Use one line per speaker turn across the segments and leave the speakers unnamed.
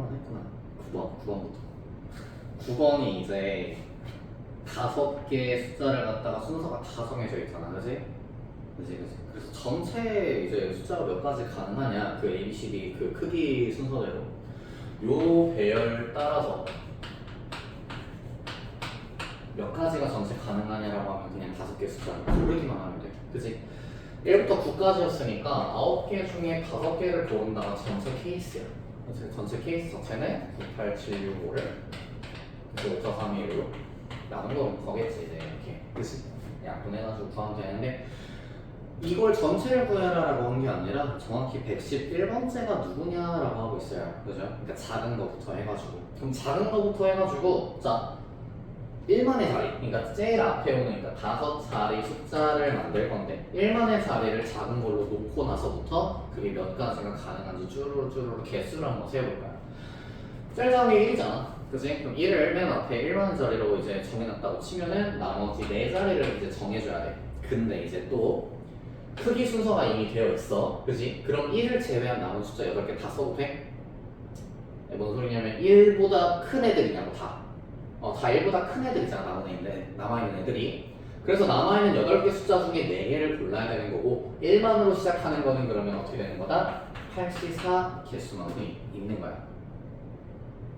한번 했구나. 9번부터. 9번이 이제 5개의 숫자를 갖다가 순서가 다 정해져 있잖아, 그지? 그래서 전체 이제 숫자가 몇 가지 가능하냐, 그 A, B, C, D 그 크기 순서대로 요 배열 따라서 몇 가지가 전체 가능하냐라고 하면 그냥 5개 숫자를 고르기만 하면 돼, 그지? 1부터 9까지였으니까 9개 중에 5개를 고른다가 전체 케이스야. 전체 케이스 자체는 9, 8, 7, 6, 5를 5, 4, 3, 2, 1로 나눈 건 거겠지, 이제 이렇게. 그치? 약분해가지고 구하면 되는데, 이걸 전체를 구해라라고 한 게 아니라 정확히 111번째가 누구냐라고 하고 있어요. 그죠? 그러니까 작은 거부터 해가지고. 그럼 작은 거부터 해가지고, 자, 1만의 자리, 그러니까 제일 앞에 오는, 그러니까 5자리 숫자를 만들 건데 1만의 자리를 작은 걸로 놓고 나서부터 그게 몇 가지가 가능한지 쭈루쭈루 개수를 한번 세워볼까요? 제일 작은 게 1이잖아, 그치? 그럼 1을 맨 앞에 1만의 자리로 이제 정해놨다고 치면은 나머지 4자리를 이제 정해줘야 돼. 근데 이제 또 크기 순서가 이미 되어 있어, 그치? 그럼 1을 제외한 남은 숫자 8개 다 써도 돼? 뭔 소리냐면 1보다 큰 애들이냐고 다 1보다 큰 애들이잖아, 남아있는 애들이. 그래서 남아있는 8개 숫자 중에 4개를 골라야 되는 거고 1만으로 시작하는 거는 그러면 어떻게 되는 거다? 84 개수만큼 있는 거야.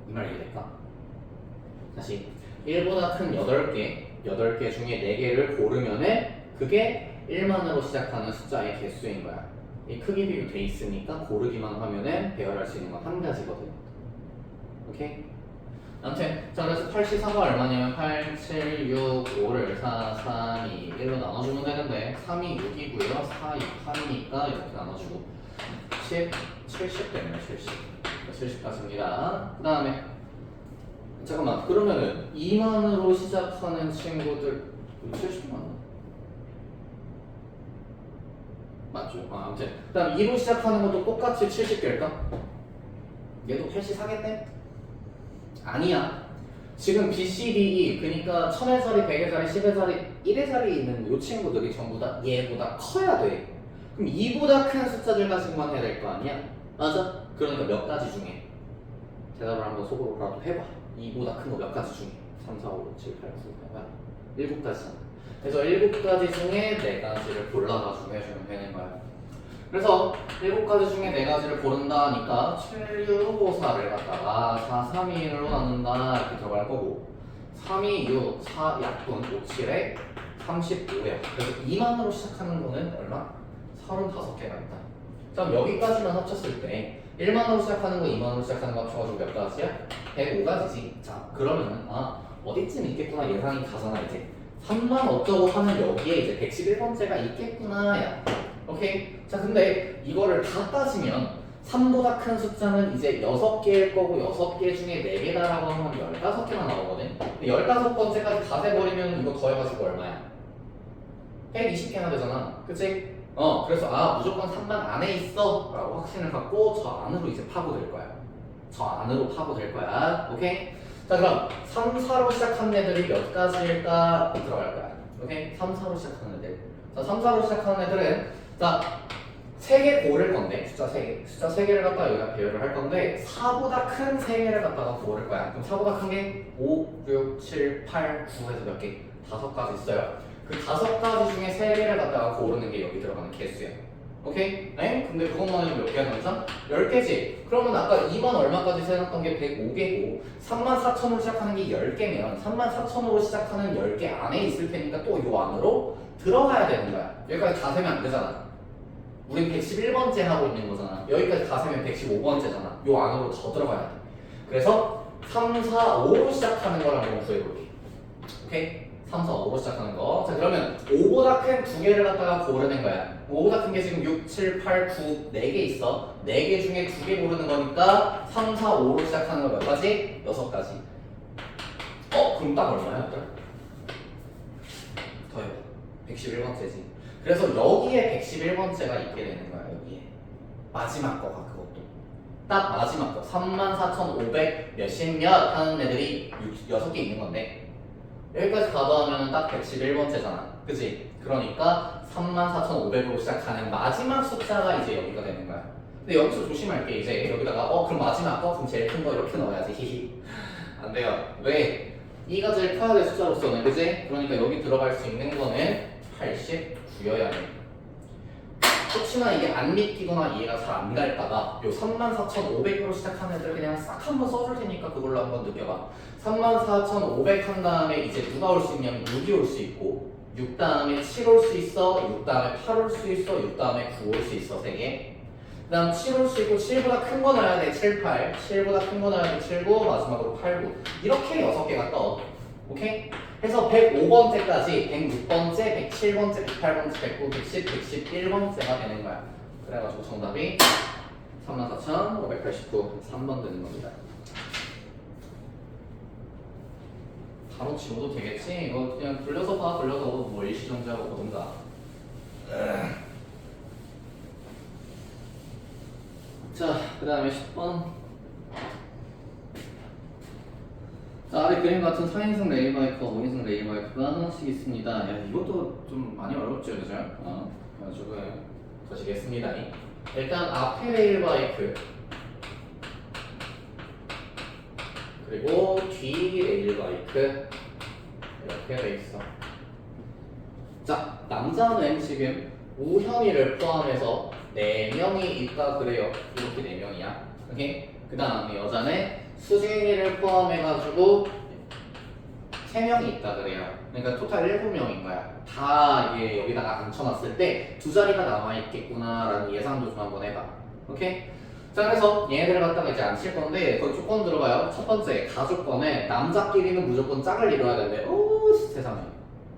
이 말 이해될까? 다시 1보다 큰 8개 중에 4개를 고르면은 그게 1만으로 시작하는 숫자의 개수인 거야. 이 크기 비교 돼 있으니까 고르기만 하면은 배열할 수 있는 건 한 가지거든. 오케이? 아무튼 자, 그래서 84가 얼마냐면 8, 7, 6, 5를 4, 3, 2, 1로 나눠주면 되는데 3이 6이고요 4, 2, 8이니까 이렇게 나눠주고 10, 70 되네요. 70까지입니다. 그 다음에 잠깐만, 그러면은 2만으로 시작하는 친구들 70만 맞죠? 아무튼 그 다음 2로 시작하는 것도 똑같이 70개일까? 얘도 84겠네? 아니야. 지금 B, C, D, E 그러니까 1000의 자리, 100의 자리, 10의 자리, 1의 자리에 있는 이 친구들이 전부 다 얘보다 커야 돼. 그럼 2보다 큰 숫자들 가지고만 해야 될 거 아니야? 맞아? 그러니까 몇 가지 중에 대답을 한번 속으로라도 해봐. 2보다 큰 거 몇 가지 중에 3, 4, 5, 6, 7, 8, 9, 10, 7가지잖아. 그래서 7가지 중에 4가지를 골라가지고 해주면 되는 거야. 그래서 7가지 중에 4가지를 고른다 하니까 7, 6, 5, 4를 갖다가 4, 3, 2, 1로 나눈다 이렇게 들어갈 거고 3, 2, 6, 4, 약분 5, 7에 35야. 그래서 2만으로 시작하는 거는 얼마? 35개가 있다. 그럼 여기까지만 합쳤을 때 1만으로 시작하는 거, 2만으로 시작하는 거 합쳐가지고 몇 가지야? 105가지지. 자, 그러면은 어디쯤 있겠구나 예상이 가잖아. 이제 3만 어쩌고 하는 여기에 이제 111번째가 있겠구나 야. 오케이? 자, 근데 이거를 다 따지면 3보다 큰 숫자는 이제 6개일 거고 6개 중에 4개다라고 하면 15개나 나오거든. 근데 15번째까지 다 돼버리면 이거 더해가지고 얼마야? 120개나 되잖아. 그치? 그래서 무조건 3만 안에 있어 라고 확신을 갖고 저 안으로 이제 파고들 거야. 저 안으로 파고들 거야. 오케이? 자, 그럼 3, 4로 시작하는 애들이 몇 가지일까? 들어갈 거야. 오케이? 3, 4로 시작하는 애들. 자, 3, 4로 시작하는 애들은 자, 3개 고를 건데 숫자 3개를 갖다가 여기다 배열을 할 건데 4보다 큰 3개를 갖다가 고를 거야. 그럼 4보다 큰 게 5, 6, 7, 8, 9에서 몇 개? 5가지 있어요. 그 5가지 중에 3개를 갖다가 고르는 게 여기 들어가는 개수야. 오케이? 네? 근데 그것만 해도 몇 개야 남자? 10개지. 그러면 아까 2만 얼마까지 세놨던 게 105개고 34,000으로 시작하는 게 10개면 34,000으로 시작하는 10개 안에 있을 테니까 또 요 안으로 들어가야 되는 거야. 여기까지 다 세면 안 되잖아. 우린 111번째 하고 있는 거잖아. 여기까지 다 세면 115번째잖아. 요 안으로 더 들어가야 돼. 그래서 3, 4, 5로 시작하는 걸 한번 구해볼게. 오케이? 3, 4, 5로 시작하는 거. 자, 그러면 5보다 큰 2개를 갖다가 고르는 거야. 5보다 큰 게 지금 6, 7, 8, 9, 4개 있어. 4개 중에 2개 고르는 거니까 3, 4, 5로 시작하는 거 몇 가지? 6가지. 그럼 딱 얼마야? 더해. 111번째지. 그래서 여기에 111번째가 있게 되는 거야. 여기에 마지막 거가 그것도 딱 마지막 거 34,500 몇십 몇 하는 애들이 6개 있는 건데 여기까지 가도하면 딱 111번째잖아. 그치? 그러니까 34,500으로 시작하는 마지막 숫자가 이제 여기가 되는 거야. 근데 여기서 조심할 게 이제 여기다가 그럼 마지막 거 그럼 제일 큰 거 이렇게 넣어야지 히히 안 돼요. 왜? 2가 제일 커야 될 숫자로서는 그지? 그러니까 여기 들어갈 수 있는 거는 89여야 돼. 혹시나 이게 안 믿기거나 이해가 잘 안 갈까봐 요 34,500으로 시작하는 애들 그냥 싹 한번 써줄 테니까 그걸로 한번 느껴봐. 34,500 한 다음에 이제 누가 올 수 있냐면 6이 올 수 있고 6 다음에 7 올 수 있어, 6 다음에 8 올 수 있어, 6 다음에 9 올 수 있어 3개. 그 다음 7 올 수 있고 7보다 큰 거 넣어야 돼 7, 8 7보다 큰 거 넣어야 돼 7, 9 마지막으로 8, 9 이렇게 6개가 떠. 오케이? 해서 105번째까지 106번째, 107번째, 108번째, 109, 110, 111번째가 되는 거야. 그래가지고 정답이 34,589 3번 되는 겁니다. 바로 지워도 되겠지? 이거 그냥 돌려서 봐. 돌려서 뭐 일시정지하고 보든가. 자, 그 다음에 10번. 자, 아래 그림 같은 4인승 레일바이크와 5인승 레일바이크가 하나씩 있습니다. 야, 이것도 좀 많이 어렵죠, 그죠? 그래가지고 보시겠습니다. 일단 앞에 레일바이크 그리고 뒤 레일바이크 이렇게 돼 있어. 자, 남자는 지금 우현이를 포함해서 4명이 있다 그래요. 이렇게 4명이야. 오케이? 그 다음에 여자는 수진이를 포함해가지고 3명이 있다 그래요. 그러니까 토탈 7명인 거야. 다 이게 여기다가 앉혀놨을 때 2자리가 남아있겠구나라는 예상도 좀 한번 해봐. 오케이? 자, 그래서 얘네들을 갖다가 이제 앉힐 건데 거기 조건 들어봐요. 첫 번째, 가족권에 남자끼리는 무조건 짝을 이뤄야 된대. 오, 세상에.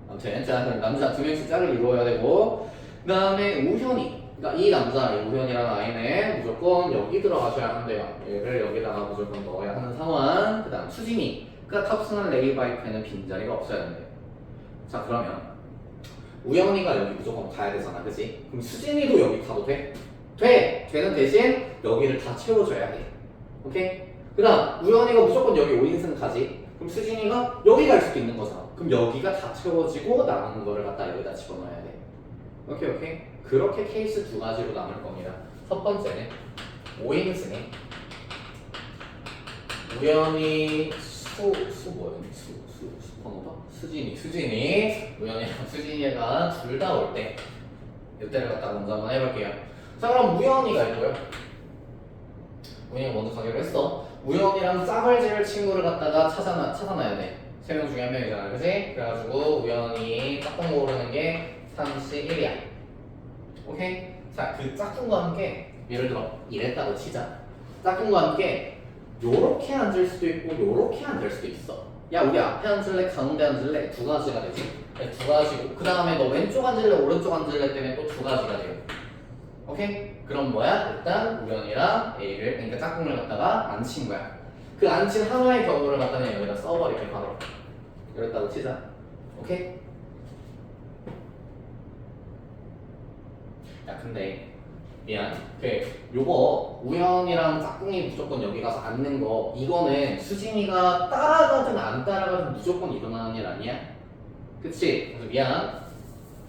아무튼 자, 남자 2명씩 짝을 이루어야 되고 그 다음에 우현이, 그러니까 이 남자, 이 우현이라는 아이는 무조건 여기 들어가셔야 한대요. 얘를 여기다가 무조건 넣어야 하는 상황. 그 다음 수진이가 탑승한 레일바이크에는 빈자리가 없어야 된대요. 자, 그러면 우현이가 여기 무조건 가야 되잖아, 그치? 그럼 수진이도 여기 가도 돼? 돼! 되는 대신 여기를 다 채워줘야 돼. 오케이? 그 다음 우현이가 무조건 여기 5인승 가지. 그럼 수진이가 여기 갈 수도 있는 거잖아. 그럼 여기가 다 채워지고 남은 거를 갖다 여기다 집어넣어야 돼. 오케이, 오케이? 그렇게 케이스 2가지로 남을 겁니다. 첫 번째는 5인승에 우연히 뭐였니? 슈퍼노바? 수진이 우연이랑 수진이가 둘 다 올 때 이때를 갖다 먼저 한번 해볼게요. 자, 그럼 우연이가 있고요. 우연이가 먼저 가기로 했어. 우연이랑 짝을 지을 친구를 갖다가 찾아놔야 돼. 3명 중에 1명이잖아, 그치? 그래가지고 우연이 짝꿍 고르는 게 31이야. 오케이? 자, 그 짝꿍과 함께 예를 들어 이랬다고 치자. 짝꿍과 함께 요렇게 앉을 수도 있고 요렇게 앉을 수도 있어. 야, 우리 앞에 앉을래? 가운데 앉을래? 2가지가 되지. 2가지고 그 다음에 너 왼쪽 앉을래? 오른쪽 앉을래? 때문에 또 2가지가 돼요. 오케이? 그럼 뭐야? 일단 우연이랑 A를, 그러니까 짝꿍을 갖다가 앉힌 거야. 그 앉힌 하나의 경우를 갖다 그냥 여기다 써버릴게 바로. 이랬다고 치자. 오케이? 야, 근데 미안. 요거 우연이랑 짝꿍이 무조건 여기 가서 앉는 거 이거는 수진이가 따라가든 안 따라가든 무조건 일어나는 일 아니야? 그치? 그래서 미안.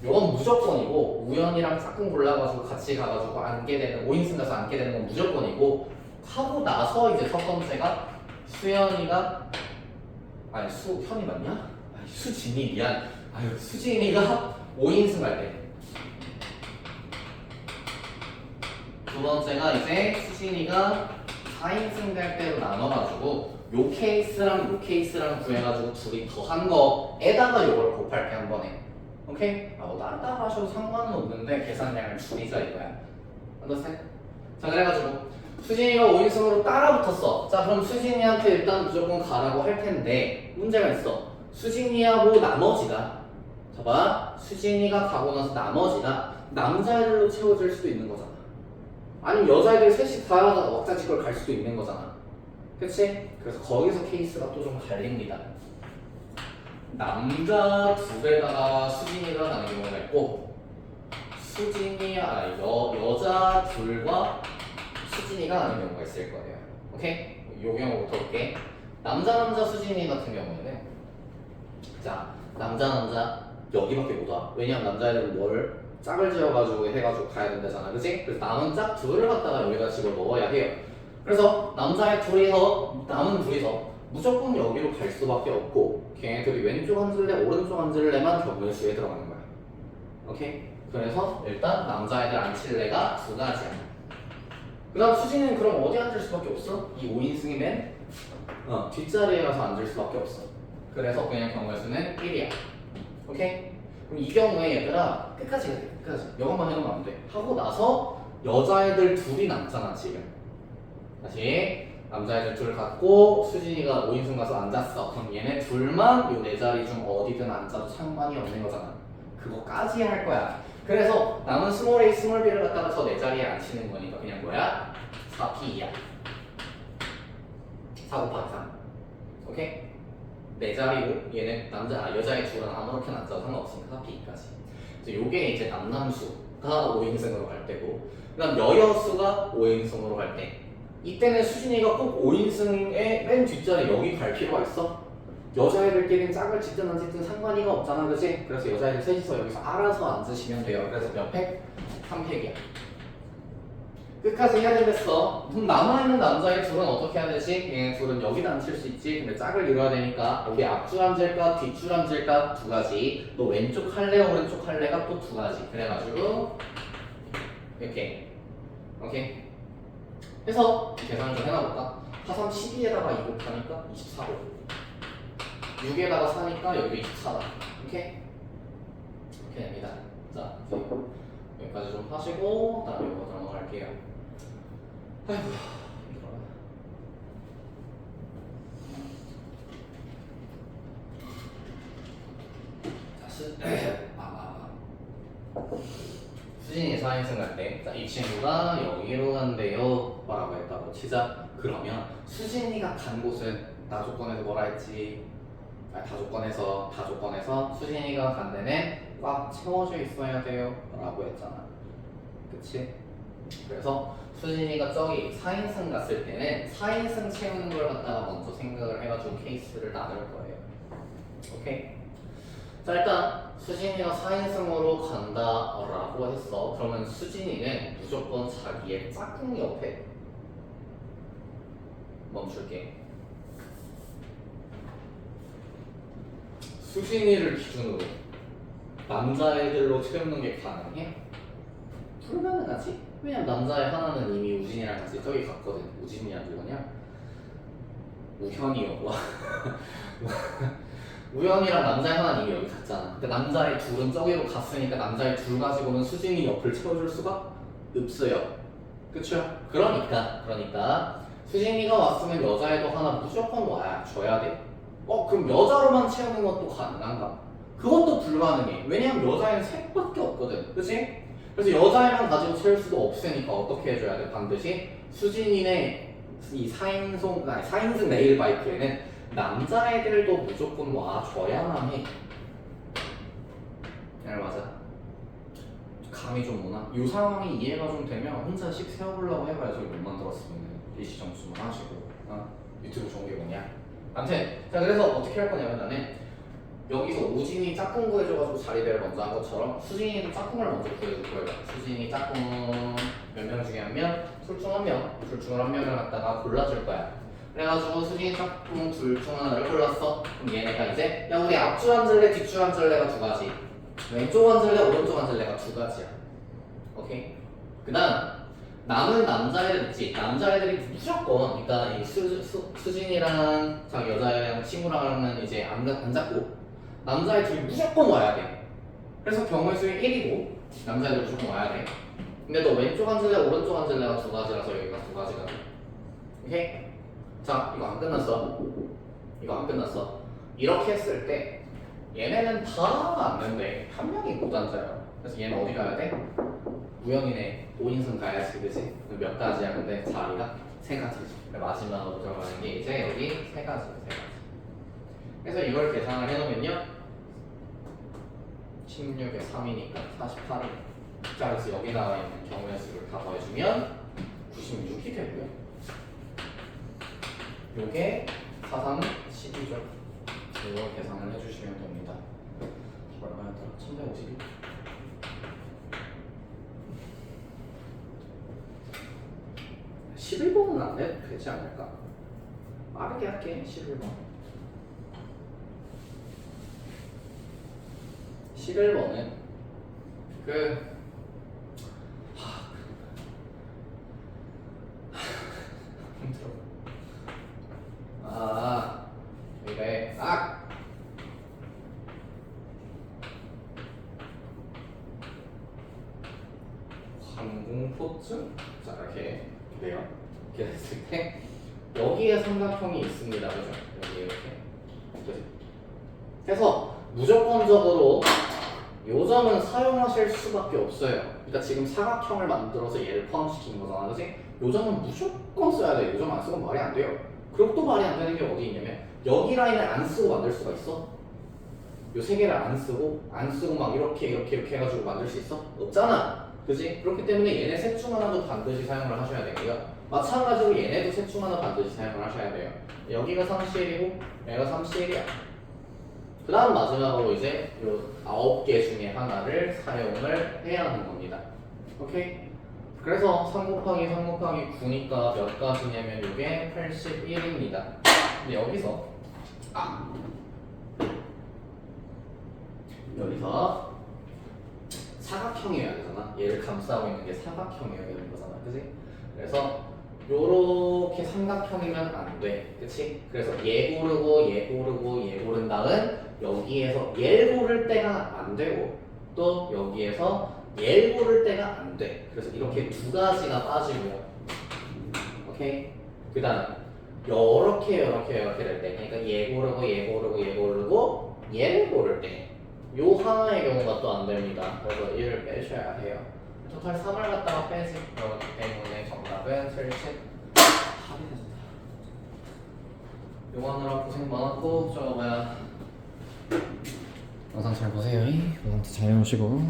요건 무조건이고 우연이랑 짝꿍 골라가지고 같이 가가지고 앉게 되는 5인승 가서 앉게 되는 건 무조건이고 하고 나서 이제 첫 번째가 수연이가 아니 수현이 맞냐? 아니 수진이 미안. 아유 수진이가 5인승 갈 때. 두 번째가 이제 수진이가 4인승 갈 때로 나눠가지고 요 케이스랑 요 케이스랑 구해가지고 둘이 더한 거에다가 요걸 곱할게 한 번에. 오케이? 뭐 다른 하셔도 상관은 없는데 계산량을 줄이자 이거야. understand? 자, 그래가지고 수진이가 5인승으로 따라 붙었어. 자, 그럼 수진이한테 일단 무조건 가라고 할 텐데 문제가 있어. 수진이하고 나머지가 봐봐. 수진이가 가고 나서 나머지가 남자애들로 채워질 수도 있는 거잖아. 아니면 여자애들 셋이 다 왁자지껄 갈 수도 있는 거잖아. 그치? 그래서 거기서 케이스가 또 좀 갈립니다. 남자 둘에다가 수진이가 가는 경우가 있고 여자 둘과 수진이가 가는 경우가 있을 거예요. 오케이? 요 경우부터 볼게. 남자 수진이 같은 경우에는 자 남자 여기밖에 못 와. 왜냐면 남자애들은 뭘 짝을 지어가지고 해가지고 가야 된다잖아, 그치? 그래서 남은 짝 둘을 갖다가 여기다 집어넣어야 해요. 그래서 남자애 둘이서 남은 둘이서 무조건 여기로 갈 수밖에 없고 걔네들이 왼쪽 한 줄래 오른쪽 한 줄래만 경우의 수에 들어가는 거야. 오케이? 그래서 일단 남자애들 앉힐래가 두 가지야. 그 다음 수진이는 그럼 어디 앉을 수밖에 없어? 이 5인승이 맨 뒷자리에 가서 앉을 수밖에 없어. 그래서 그냥 경우의 수는 1이야. 오케이? 그럼 이 경우에 얘들아 끝까지 해야 돼. 끝까지. 이것만 해놓으면 안 돼. 하고 나서 여자애들 둘이 남잖아 지금. 다시 남자애들 둘 갖고 수진이가 5인승 가서 앉았어. 그럼 얘네 둘만 요 네 자리 중 어디든 앉아도 상관이 없는 거잖아. 그거까지 할 거야. 그래서 남은 스몰 a, 스몰 b를 갖다가 저 네 자리에 앉히는 거니까 그냥 뭐야? 4p야. 4 곱하기 3. 오케이? 네 자리고 얘네 여자애 둘은 아무렇게나 앉아도 상관없으니까 4p까지. 그래서 요게 이제 남남수가 5인승으로 갈 때고 그 다음 여여수가 5인승으로 갈 때 이때는 수진이가 꼭 5인승의 맨 뒷자리 여기 갈 필요가 있어? 여자애들끼리는 짝을 짓든 안 짓든 상관이가 없잖아, 그치? 그래서 여자애들 셋이서 여기서 알아서 앉으시면 돼요. 그래서 몇 팩? 3팩이야. 끝까지 해야 되겠어. 그럼 남아있는 남자애 둘은 어떻게 해야 되지? 얘네 둘은 여기다 앉힐 수 있지. 근데 짝을 이뤄야 되니까 여기 앞줄 앉을까 뒷줄 앉을까 두 가지. 또 왼쪽 할래 오른쪽 할래가 또 두 가지. 그래가지고 이렇게 오케이? 해서 계산을 좀 해놔볼까? 하삼 12에다가 2 곱하니까 24고 6에다가 4니까 여기도 24다. 오케이? 이렇게 됩니다. 자, 여기까지 좀 하시고 다음에 이거 넘어갈게요. 아이고, 수진이 4인승 갈 때, 자, 이 친구가 여기로 간대요 라고 했다고 치자. 그러면 수진이가 간 곳은 다조건에서 뭐라 했지? 다조건에서 수진이가 간 데는 꽉 채워져 있어야 돼요 라고 했잖아. 그치? 그래서 수진이가 저기 4인승 갔을 때는 4인승 채우는 걸 갖다가 먼저 생각을 해가지고 케이스를 나눌 거예요. 오케이? 자, 일단 수진이가 4인승으로 간다라고 했어. 그러면 수진이는 무조건 자기의 짝꿍 옆에 멈출게. 수진이를 기준으로 남자애들로 채우는 게 가능해? 불가능하지. 왜냐면 남자애 하나는 이미 우진이랑 같이 저기 갔거든. 우진이랑 누구냐? 우현이요. 우현이랑 남자애 하나는 이미 여기 갔잖아. 근데 남자애 둘은 저기로 갔으니까 남자애 둘 가지고는 수진이 옆을 채워줄 수가 없어요. 그쵸? 그러니까 수진이가 왔으면 여자애도 하나 무조건 줘야 돼. 그럼 여자로만 채우는 것도 가능한가? 그것도 불가능해. 왜냐면 여자애는 셋밖에 없거든. 그치? 그래서 여자애만 가지고 채울 수도 없으니까 어떻게 해줘야 돼? 반드시 수진이네 이 4인승 레일 바이크에는 남자애들도 무조건 와줘야만 해. 네, 맞아. 감이 좀 오나? 이 상황이 이해가 좀 되면 혼자씩 세워보려고 해봐요. 저기 못 만들었으면 일시정수만 하시고 유튜브 좋은 게 뭐냐? 아무튼 자, 그래서 어떻게 할 거냐면 나는 여기서 우진이 짝꿍 구해줘가지고 자리배를 먼저 한 것처럼 수진이도 짝꿍을 먼저 구해줄 거예요. 수진이 짝꿍 몇 명 중에 한 명, 둘 중 한 명, 둘 중 한 명을 갖다가 골라줄 거야. 그래가지고 수진이 짝꿍 둘 중 하나를 골랐어. 그럼 얘네가 이제 야, 우리 앞줄 앉을래 뒷줄 앉을래가 두 가지, 왼쪽 앉을래 오른쪽 앉을래가 두 가지야. 오케이? 그 다음 남은 남자애들 있지. 남자애들이 무조건 그러니까 이 수진이랑 자기 여자애랑 친구랑은 이제 안 잡고 남자애 둘이 무조건 와야 돼. 그래서 경우의 수는 1이고 남자애들 무조건 와야 돼. 근데 너 왼쪽 앉을래 오른쪽 앉을래가 두 가지라서 여기가 두 가지가 돼. 오케이? 자, 이거 안 끝났어. 이렇게 했을 때 얘네는 다 앉는데 한 명이 못 앉아요. 그래서 얘는 어디 가야 돼? 우영이네 5인승 가야지, 그치? 몇 가지야? 근데 자리가 세 가지지. 마지막으로 들어가는 게 이제 여기 세 가지. 그래서 이걸 계산을 해놓으면요 16에 3이니까 48이. 자, 그래서 여기 나와 있는 경우의 수를 다 더해주면 96이 되고요. 요게 4, 3, 12죠. 이걸 계산을 해주시면 됩니다. 얼마였더라? 1152? 11번은 안 해도 되지 않을까? 빠르게 할게. 11번 11번은 힘들어. 이래. 항공포증? 자, 이렇게 돼요. 이렇게 됐을 때 여기에 삼각형이 있습니다. 그죠? 여기 이렇게. 그죠? 해서 무조건적으로 요 점은 사용하실 수밖에 없어요. 그러니까 지금 사각형을 만들어서 얘를 포함시키는 거잖아. 그지? 요 점은 무조건 써야 돼. 요 점 안 쓰면 말이 안 돼요. 그리고 또 말이 안 되는 게 어디 있냐면 여기 라인을 안 쓰고 만들 수가 있어? 요 세 개를 안 쓰고 막 이렇게 해가지고 만들 수 있어? 없잖아. 그지? 그렇기 때문에 얘네 셋 중 하나도 반드시 사용을 하셔야 되고요. 마찬가지로 얘네도 셋 중 하나 반드시 사용을 하셔야 돼요. 여기가 3CL이고 얘가 3CL이야. 그 다음 마지막으로 이제 요 9개 중에 하나를 사용을 해야 하는 겁니다. 오케이? 그래서 3 곱하기 3 곱하기 9니까 몇 가지냐면 이게 81입니다. 근데 여기서 사각형이어야 되잖아. 얘를 감싸고 있는 게 사각형이어야 되는 거잖아. 그치? 그래서 요렇게 삼각형이면 안 돼. 그치? 그래서 얘 고르고 얘 고르고 얘 고른 다음 여기에서 얘를 고를 때가 안 되고 또 여기에서 얘를 고를 때가 안 돼. 그래서 이렇게 두 가지가 빠지고요. 오케이? 그 다음 요렇게 될 때, 그러니까 얘 고르고 얘 고르고 얘 고르고 얘를 고를 때 요 하나의 경우가 또 안 됩니다. 그래서 얘를 빼셔야 해요. 토탈 3을 갖다가 빼지. 그렇기 때문에 정답은 70. 요거 하느라 고생 많았고, 영상 잘 보세요. 영상 잘 해오시고.